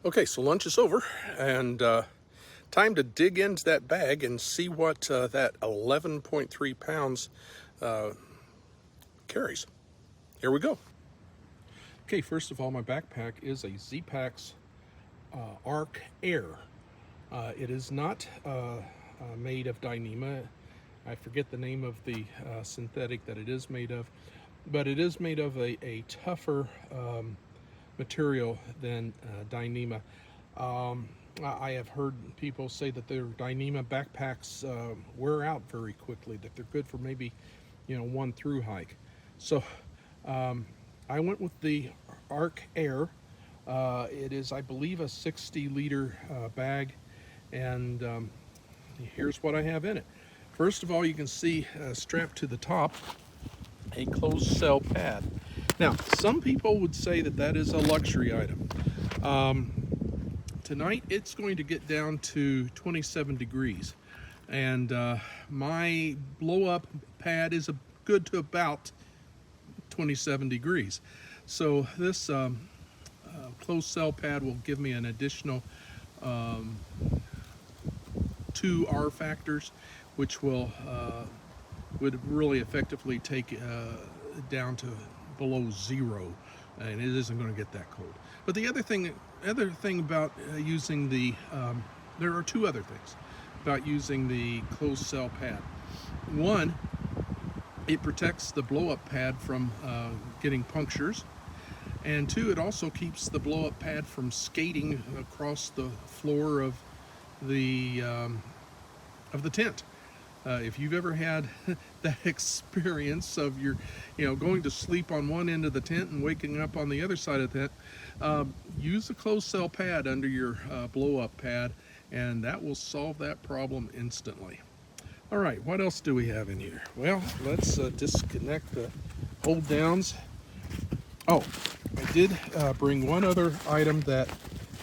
Okay, so lunch is over, and time to dig into that bag and see what that 11.3 pounds carries. Here we go. Okay, first of all, my backpack is a Z-Packs Arc Air. It is not made of Dyneema. I forget the name of the synthetic that it is made of, but it is made of a tougher material than Dyneema. I have heard people say that their Dyneema backpacks wear out very quickly, that they're good for maybe, one through hike. So I went with the Arc Air. It is, I believe, a 60-liter bag, and here's what I have in it. First of all, you can see strapped to the top a closed cell pad. Now, some people would say that that is a luxury item. Tonight, it's going to get down to 27 degrees, and my blow-up pad is good to about 27 degrees. So this closed cell pad will give me an additional 2 R factors, which would really effectively take down to below 0, and it isn't going to get that cold. But the other thing about using the there are 2 other things about using the closed cell pad. One, it protects the blow-up pad from getting punctures, and 2, it also keeps the blow-up pad from skating across the floor of the tent. If you've ever had that experience of your, going to sleep on one end of the tent and waking up on the other side of the tent, use a closed cell pad under your blow-up pad, and that will solve that problem instantly. All right, what else do we have in here? Well, let's disconnect the hold downs. Oh, I did bring one other item that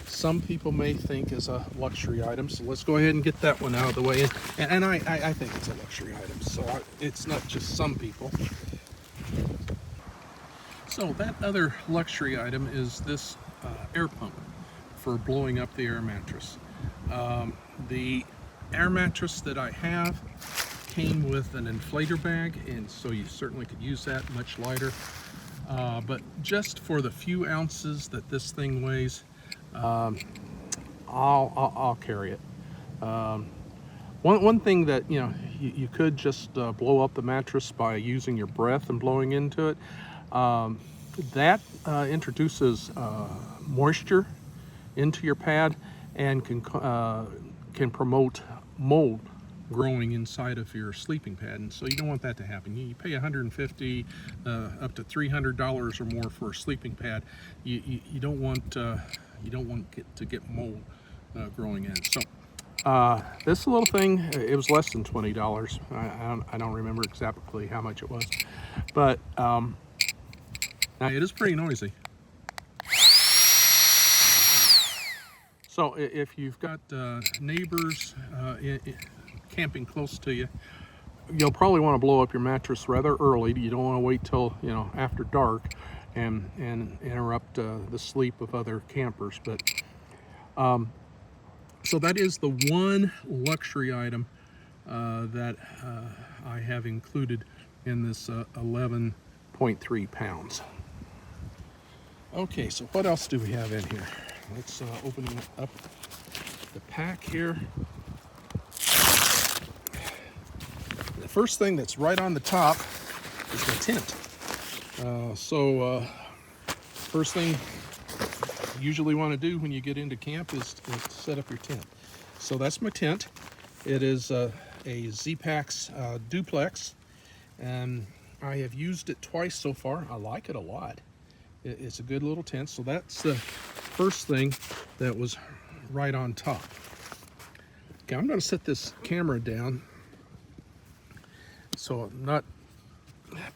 some people may think is a luxury item, so let's go ahead and get that one out of the way. And I think it's a luxury item, so it's not just some people. So that other luxury item is this air pump for blowing up the air mattress. The air mattress that I have came with an inflator bag, and so you certainly could use that, much lighter. But just for the few ounces that this thing weighs, I'll carry it. One thing that you could just blow up the mattress by using your breath and blowing into it. That introduces moisture into your pad and can promote mold growing inside of your sleeping pad, and so you don't want that to happen. You pay $150 up to $300 or more for a sleeping pad. You don't want to get mold growing in. So this little thing, it was less than $20. I don't remember exactly how much it was, but now it is pretty noisy. So if you've got neighbors camping close to you, you'll probably want to blow up your mattress rather early. You don't want to wait till after dark and interrupt the sleep of other campers. But so that is the one luxury item that I have included in this 11.3 pounds. Okay, so what else do we have in here? Let's open up the pack here. The first thing that's right on the top is my tent. First thing you usually want to do when you get into camp is to set up your tent. So that's my tent. It is a Z-Packs duplex, and I have used it twice so far. I like it a lot. It's a good little tent. So that's the first thing that was right on top. Okay, I'm going to set this camera down so I'm not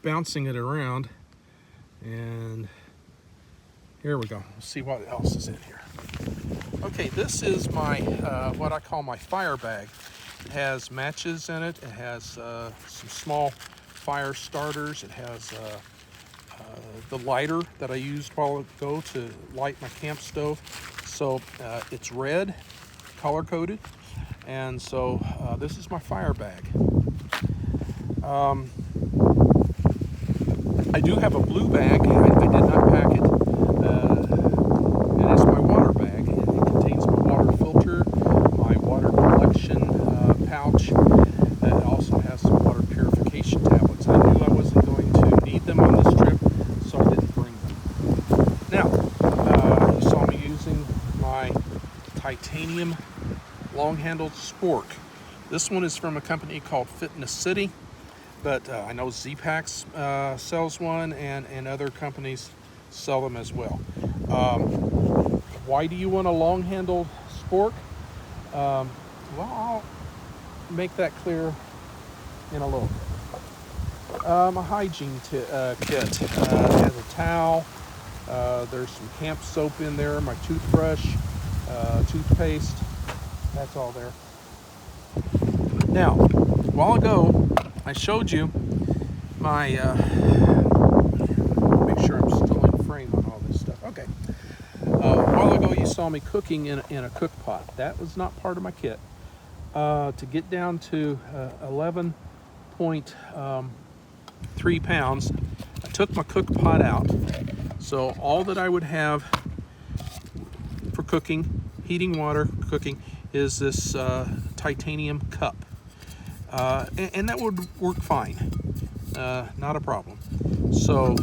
bouncing it around, and here we go. Let's see what else is in here. Okay, this is my what I call my fire bag. It has matches in it. It has some small fire starters. It has the lighter that I used a while ago to light my camp stove. So it's red, color coded, and so this is my fire bag. I do have a blue bag. I did not pack it. And it's my water bag. It contains my water filter, my water collection pouch. It also has some water purification tablets. I knew I wasn't going to need them on this trip, so I didn't bring them. Now, you saw me using my titanium long-handled spork. This one is from a company called Fitness City. But I know Z-Packs sells one, and other companies sell them as well. Why do you want a long-handled spork? Well, I'll make that clear in a little bit. A hygiene kit has a towel. There's some camp soap in there, my toothbrush, toothpaste. That's all there. Now, a while ago, I showed you my, make sure I'm still in frame on all this stuff. Okay. A while ago you saw me cooking in a cook pot. That was not part of my kit. To get down to 11.3 pounds, I took my cook pot out. So all that I would have for cooking, heating water, cooking, is this titanium cup. And that would work fine, not a problem. So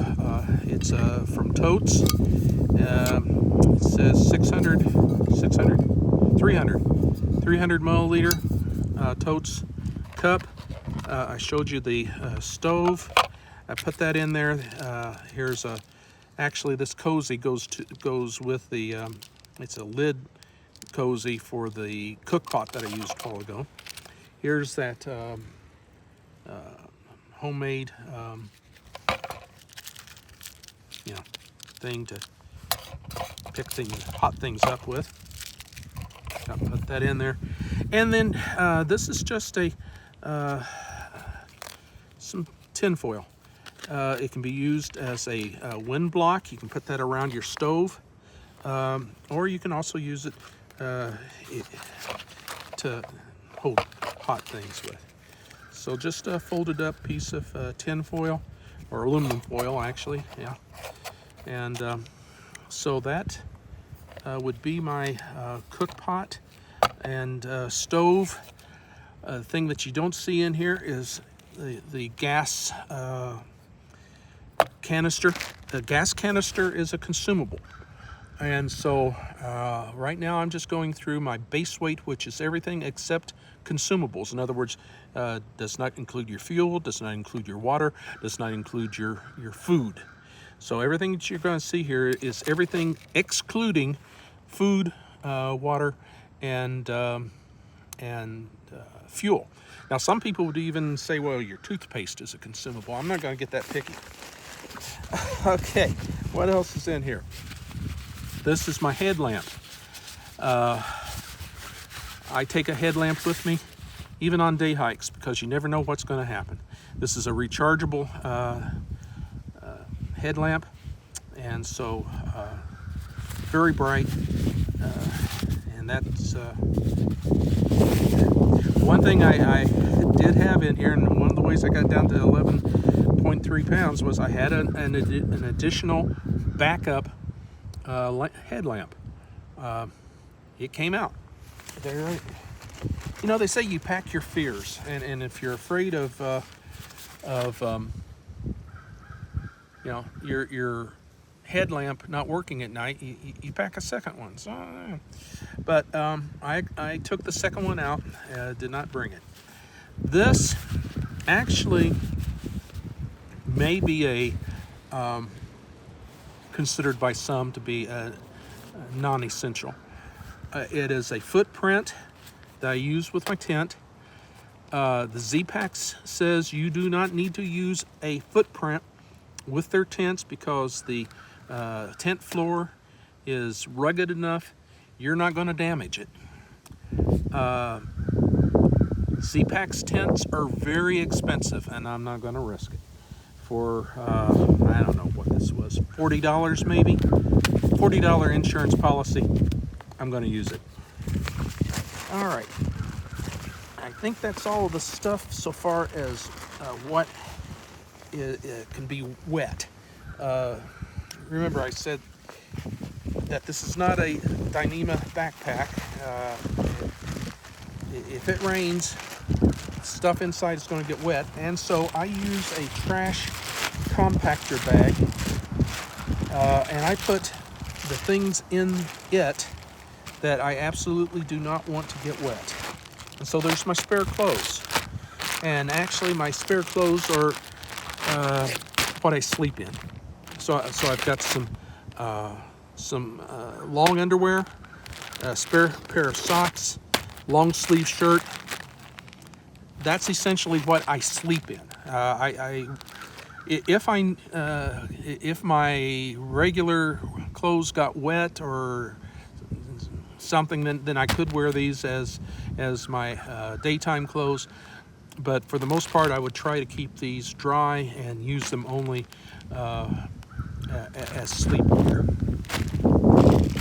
it's from Totes. It says 300 milliliter Totes cup. I showed you the stove. I put that in there. Here's actually this cozy goes with the. It's a lid cozy for the cook pot that I used a while ago. Here's that homemade, thing to pick hot things up with. Got to put that in there, and then this is just some tin foil. It can be used as a wind block. You can put that around your stove, or you can also use it to hold hot things with. So just a folded up piece of tin foil, or aluminum foil actually, yeah. And so that would be my cook pot and stove. The thing that you don't see in here is the gas canister. The gas canister is a consumable. And so right now I'm just going through my base weight, which is everything except consumables. In other words, does not include your fuel, does not include your water, does not include your food. So everything that you're going to see here is everything excluding food, water, and fuel. Now some people would even say, well, your toothpaste is a consumable. I'm not going to get that picky. Okay, what else is in here? This is my headlamp. I take a headlamp with me, even on day hikes, because you never know what's going to happen. This is a rechargeable headlamp, and so very bright. And that's one thing I did have in here, and one of the ways I got down to 11.3 pounds was I had an additional backup headlamp. It came out. There, they say you pack your fears, and if you're afraid of your headlamp not working at night, you pack a second one. So, but I took the second one out. Did not bring it. This actually may be considered by some to be a non-essential. It is a footprint that I use with my tent. The Z-Packs says you do not need to use a footprint with their tents because the tent floor is rugged enough, you're not going to damage it. Z-Packs tents are very expensive, and I'm not going to risk it. For, I don't know what this was, $40 maybe? $40 insurance policy. I'm going to use it. All right. I think that's all of the stuff so far as what can be wet. Remember, I said that this is not a Dyneema backpack. If it rains, stuff inside is going to get wet, and so I use a trash compactor bag, and I put the things in it that I absolutely do not want to get wet. And so there's my spare clothes, and actually my spare clothes are what I sleep in. So I've got some long underwear, a spare pair of socks, long sleeve shirt. That's essentially what I sleep in. If my regular clothes got wet or something, then I could wear these as my daytime clothes. But for the most part, I would try to keep these dry and use them only as sleepwear.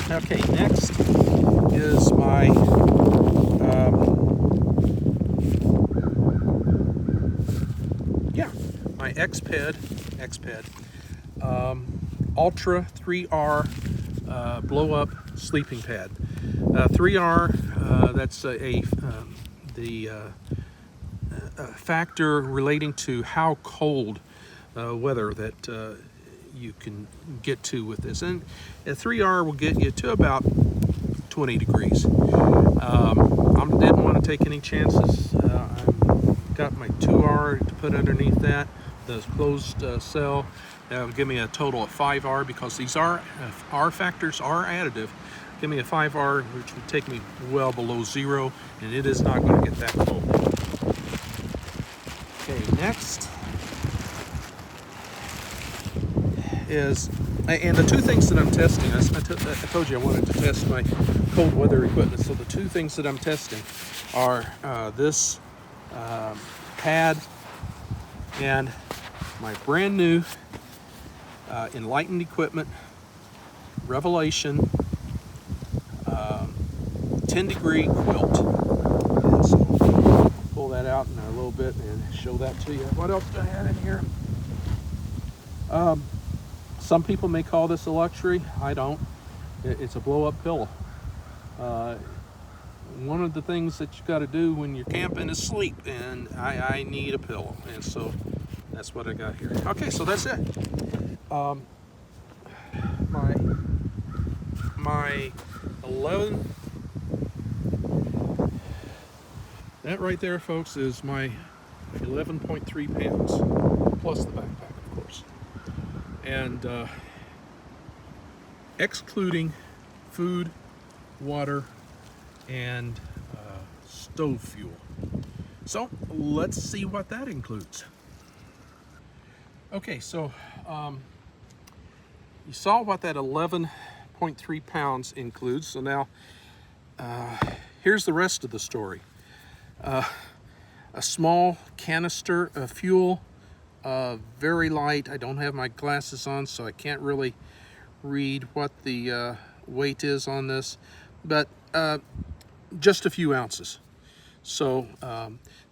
Okay, next is my my Xped Ultra 3R blow up sleeping pad. 3R, that's the factor relating to how cold weather that you can get to with this. And a 3R will get you to about 20 degrees. I didn't want to take any chances. I've got my 2R to put underneath that, the closed cell. That'll give me a total of 5R, because these R factors are additive. Give me a 5R, which would take me well below zero, and it is not going to get that cold. Okay, next is, and the two things that I'm testing, I told you I wanted to test my cold weather equipment, so the two things that I'm testing are this pad and my brand new Enlightened Equipment Revelation 10-degree quilt. And so pull that out in a little bit and show that to you. What else do I have in here? Some people may call this a luxury. I don't. It's a blow-up pillow. One of the things that you got to do when you're camping is sleep, and I need a pillow, and so that's what I got here. Okay, so that's it. My 11. That right there, folks, is my 11.3 pounds plus the backpack, of course, and excluding food, water, and stove fuel. So let's see what that includes. Okay, so you saw what that 11.3 pounds includes. So now here's the rest of the story. A small canister of fuel, very light. I don't have my glasses on, so I can't really read what the weight is on this, but just a few ounces. So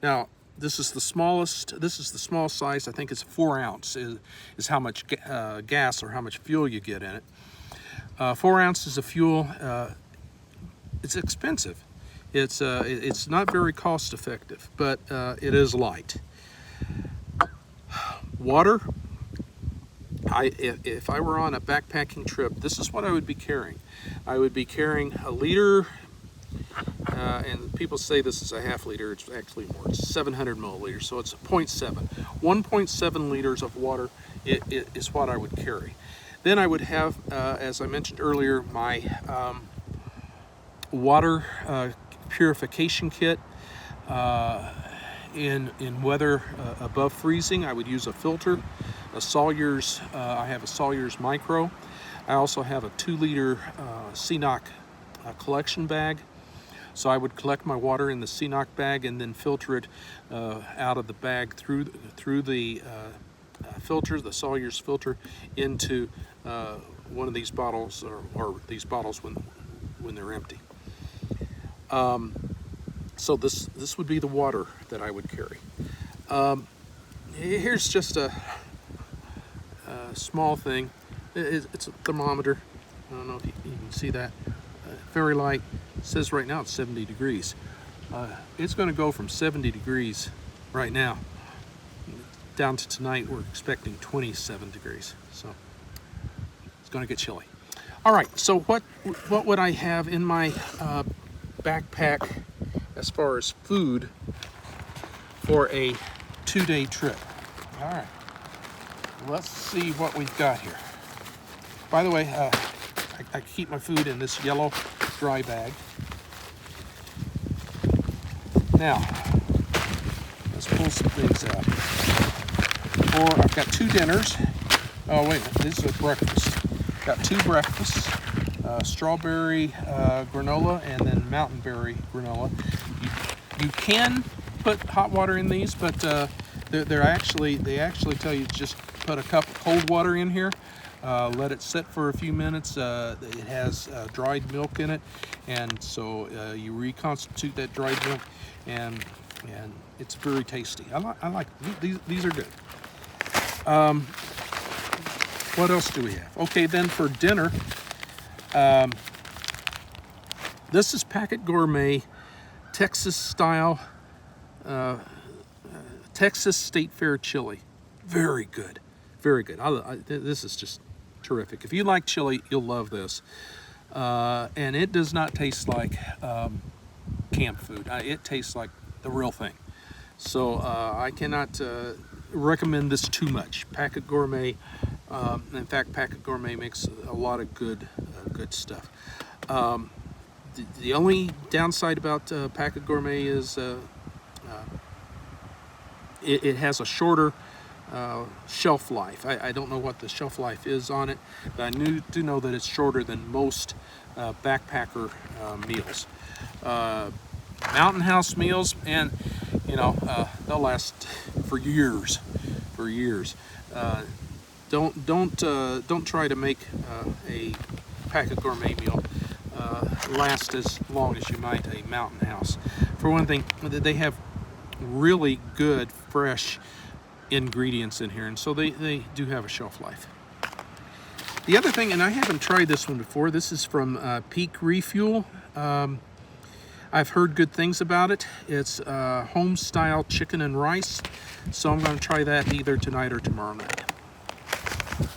now this is the smallest. This is the small size. I think it's 4 ounce is how much gas or how much fuel you get in it. 4 ounces of fuel. It's expensive. It's not very cost effective, but it is light. Water. If I were on a backpacking trip, this is what I would be carrying. I would be carrying a liter, and people say this is a half liter. It's actually more. It's 700 milliliters, so it's 0.7. 1.7 liters of water is what I would carry. Then I would have, as I mentioned earlier, my water purification kit. In weather above freezing, I would use a filter, a Sawyer's. I have a Sawyer's Micro. I also have a 2-liter CNOC collection bag. So I would collect my water in the CNOC bag and then filter it out of the bag through the filter, the Sawyer's filter, into one of these bottles, or these bottles when they're empty. So this would be the water that I would carry. Here's just a small thing. It's a thermometer. I don't know if you can see that. Very light. It says right now it's 70 degrees. It's going to go from 70 degrees right now down to tonight. We're expecting 27 degrees. So it's going to get chilly. All right. So what would I have in my backpack as far as food for a 2-day trip? All right. Let's see what we've got here. By the way, I keep my food in this yellow dry bag. Now, let's pull some things out. I've got 2 dinners. Oh, wait a minute, this is a breakfast. Got 2 breakfasts, strawberry granola and then mountain berry granola. You can put hot water in these, but they actually tell you to just put a cup of cold water in here. Let it sit for a few minutes. It has dried milk in it, and so you reconstitute that dried milk, and it's very tasty. I like these are good. What else do we have? Okay, then for dinner, this is Packet Gourmet Texas style Texas State Fair chili. Very good, very good. This is just terrific. If you like chili, you'll love this. And it does not taste like camp food. It tastes like the real thing. So I cannot recommend this too much. Packet Gourmet. In fact, Packet Gourmet makes a lot of good stuff. The only downside about Packet Gourmet is it has a shorter shelf life. I don't know what the shelf life is on it, but I do know that it's shorter than most backpacker meals. Mountain House meals, and they'll last for years. Don't try to make a Packet Gourmet meal last as long as you might a Mountain House. For one thing, they have really good fresh ingredients in here, and so they do have a shelf life. The other thing, and I haven't tried this one before, this is from Peak Refuel. I've heard good things about it. It's home style chicken and rice, so I'm going to try that either tonight or tomorrow night.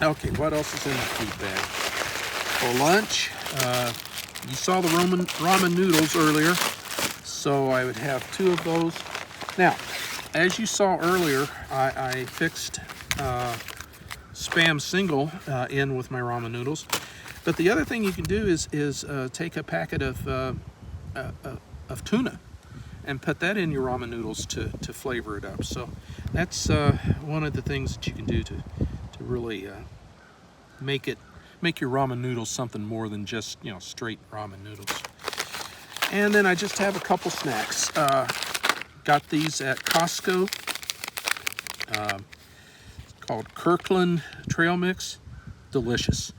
Okay, what else is in the food bag? For lunch, you saw the ramen noodles earlier, so I would have 2 of those. Now, as you saw earlier, I fixed Spam Single in with my ramen noodles. But the other thing you can do is take a packet of tuna and put that in your ramen noodles to flavor it up. So that's one of the things that you can do to really make your ramen noodles something more than just straight ramen noodles. And then I just have a couple snacks. Got these at Costco. Called Kirkland Trail Mix. Delicious.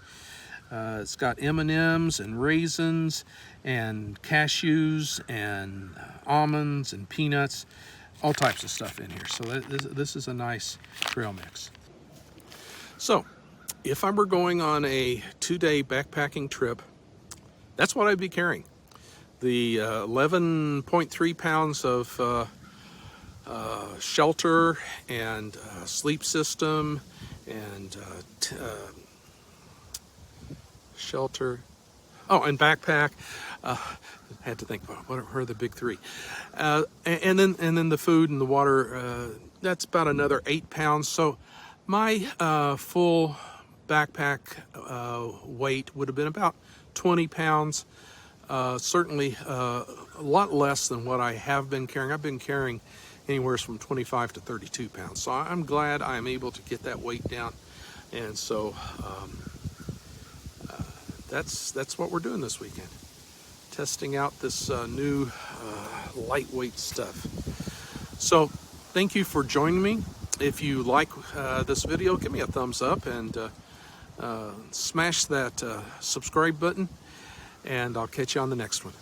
It's got M&Ms and raisins and cashews and almonds and peanuts, all types of stuff in here. So this is a nice trail mix. So if I were going on a 2-day backpacking trip, that's what I'd be carrying. The 11.3 pounds of shelter and sleep system and shelter. Oh, and backpack. Had to think about what are the big 3, and then the food and the water. That's about another 8 pounds. So my full backpack weight would have been about 20 pounds. Certainly a lot less than what I have been carrying. I've been carrying anywhere from 25 to 32 pounds. So I'm glad I'm able to get that weight down. And so that's what we're doing this weekend. Testing out this new lightweight stuff. So thank you for joining me. If you like this video, give me a thumbs up and smash that subscribe button. and I'll catch you on the next one.